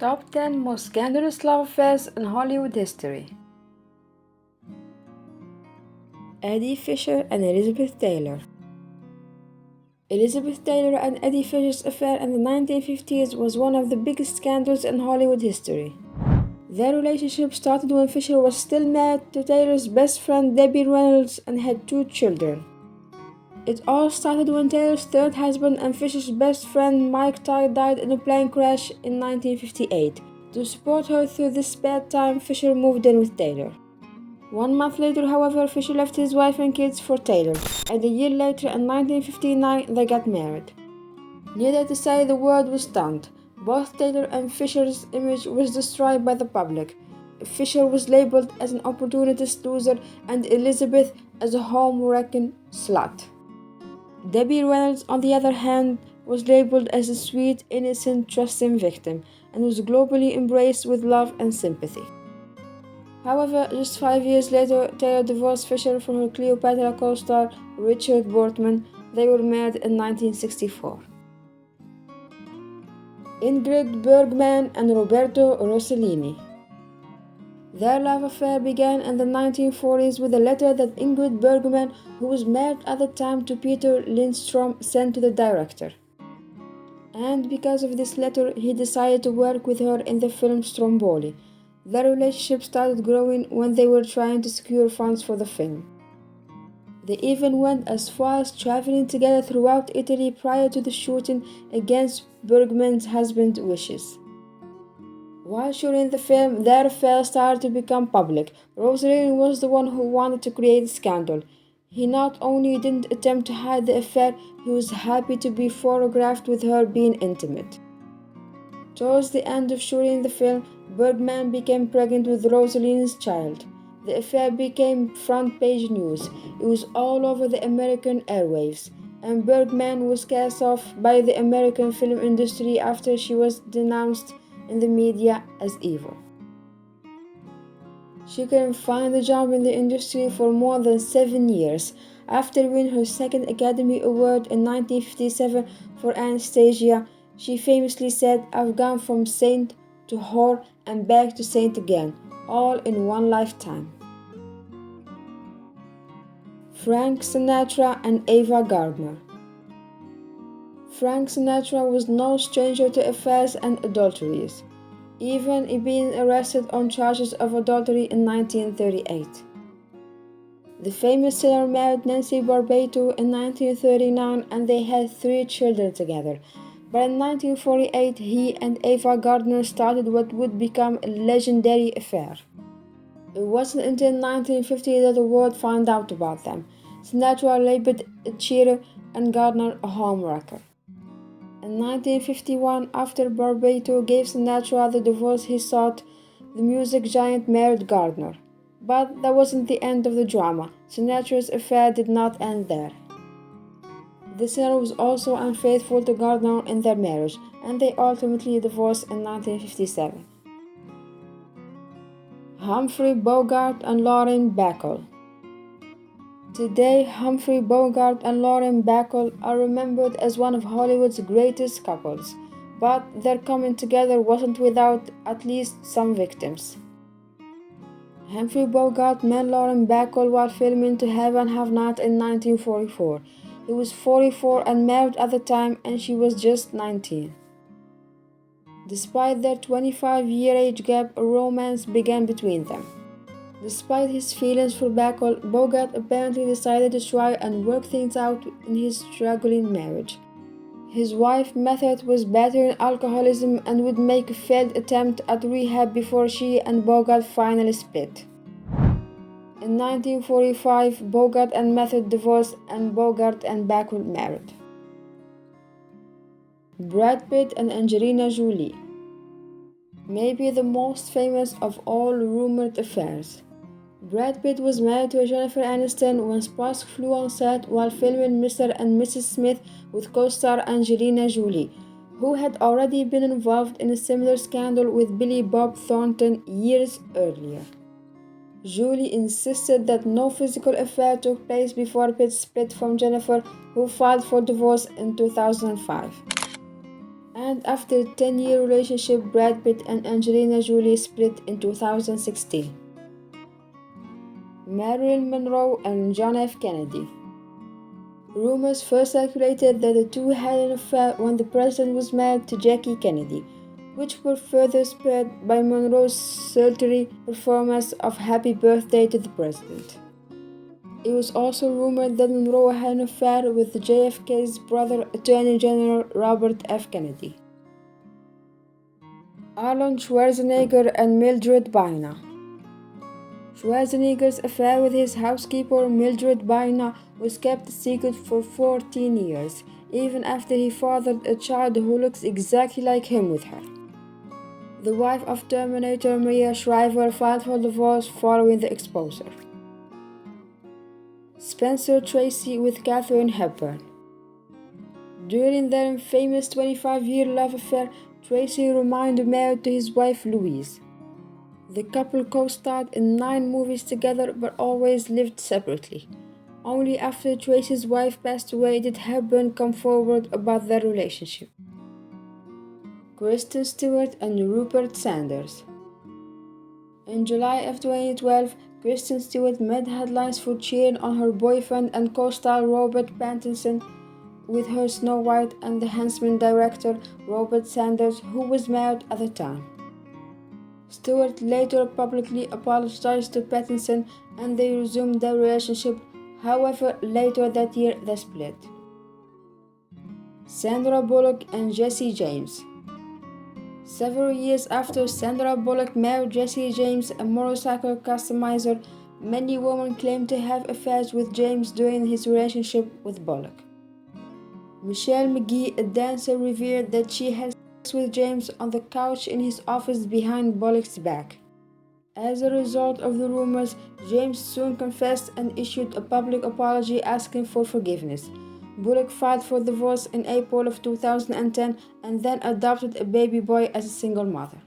Top 10 Most Scandalous Love Affairs in Hollywood History. Eddie Fischer and Elizabeth Taylor. Elizabeth Taylor and Eddie Fischer's affair in the 1950s was one of the biggest scandals in Hollywood history. Their relationship started when Fischer was still married to Taylor's best friend Debbie Reynolds and had 2 children. It all started when Taylor's third husband and Fischer's best friend Mike Ty died in a plane crash in 1958. To support her through this bad time, Fischer moved in with Taylor. 1 month later, however, Fischer left his wife and kids for Taylor, and a year later, in 1959, they got married. Needless to say, the world was stunned. Both Taylor and Fischer's image was destroyed by the public. Fischer was labeled as an opportunist loser and Elizabeth as a home-wrecking slut. Debbie Reynolds, on the other hand, was labeled as a sweet, innocent, trusting victim and was globally embraced with love and sympathy. However, just 5 years later, Taylor divorced Fischer from her Cleopatra co-star Richard Bergman. They were married in 1964. Ingrid Bergman and Roberto Roselini. Their love affair began in the 1940s with a letter that Ingrid Bergman, who was married at the time to Peter Lindstrom, sent to the director. And because of this letter, he decided to work with her in the film Stromboli. Their relationship started growing when they were trying to secure funds for the film. They even went as far as traveling together throughout Italy prior to the shooting against Bergman's husband's wishes. While shooting the film, their affair started to become public. Roselini was the one who wanted to create a scandal. He not only didn't attempt to hide the affair, he was happy to be photographed with her being intimate. Towards the end of shooting the film, Bergman became pregnant with Roselini's child. The affair became front-page news. It was all over the American airwaves, and Bergman was cast off by the American film industry after she was denounced in the media as evil. She couldn't find a job in the industry for more than 7 years. After winning her second Academy Award in 1957 for Anastasia, she famously said, "I've gone from saint to whore and back to saint again, all in one lifetime." Frank Sinatra and Ava Gardner. Frank Sinatra was no stranger to affairs and adulteries, even being arrested on charges of adultery in 1938. The famous singer married Nancy Barbato in 1939 and they had 3 children together. But in 1948, he and Ava Gardner started what would become a legendary affair. It wasn't until 1950 that the world found out about them. Sinatra labeled a cheater and Gardner a homewrecker. In 1951, after Barbato gave Sinatra the divorce he sought, the music giant married Gardner. But that wasn't the end of the drama. Sinatra's affair did not end there. The singer was also unfaithful to Gardner in their marriage, and they ultimately divorced in 1957. Humphrey Bogart and Lauren Bacall. Today, Humphrey Bogart and Lauren Bacall are remembered as one of Hollywood's greatest couples, but their coming together wasn't without at least some victims. Humphrey Bogart met Lauren Bacall while filming To Have and Have Not in 1944. He was 44 and married at the time, and she was just 19. Despite their 25-year age gap, a romance began between them. Despite his feelings for Bacall, Bogart apparently decided to try and work things out in his struggling marriage. His wife's method was battering alcoholism and would make a failed attempt at rehab before she and Bogart finally split. In 1945, Bogart and Method divorced and Bogart and Bacall married. Brad Pitt and Angelina Jolie. Maybe the most famous of all rumored affairs. Brad Pitt was married to Jennifer Aniston when sparks flew on set while filming Mr. and Mrs. Smith with co-star Angelina Jolie, who had already been involved in a similar scandal with Billy Bob Thornton years earlier. Jolie insisted that no physical affair took place before Pitt split from Jennifer, who filed for divorce in 2005. And after a 10-year relationship, Brad Pitt and Angelina Jolie split in 2016. Marilyn Monroe and John F. Kennedy. Rumors first circulated that the two had an affair when the president was married to Jackie Kennedy, which were further spread by Monroe's sultry performance of Happy Birthday to the President. It was also rumored that Monroe had an affair with JFK's brother, Attorney General Robert F. Kennedy. Arnold Schwarzenegger and Mildred Bynum. Schwarzenegger's affair with his housekeeper Mildred Bynum was kept a secret for 14 years, even after he fathered a child who looks exactly like him with her. The wife of Terminator Maria Shriver filed for divorce following the exposure. Spencer Tracy with Katharine Hepburn. During their infamous 25-year love affair, Tracy remained married to his wife Louise. The couple co-starred in 9 movies together but always lived separately. Only after Tracy's wife passed away did Hepburn come forward about their relationship. Kristen Stewart and Rupert Sanders. In July of 2012, Kristen Stewart made headlines for cheering on her boyfriend and co-star Robert Pattinson with her Snow White and the Huntsman director Robert Sanders, who was married at the time. Stewart later publicly apologized to Pattinson and they resumed their relationship. However, later that year they split. Sandra Bullock and Jesse James. Several years after Sandra Bullock married Jesse James, a motorcycle customizer, many women claimed to have affairs with James during his relationship with Bullock. Michelle McGee, a dancer, revealed that she had sex with James on the couch in his office behind Bullock's back. As a result of the rumors, James soon confessed and issued a public apology asking for forgiveness. Bullock filed for divorce in April of 2010 and then adopted a baby boy as a single mother.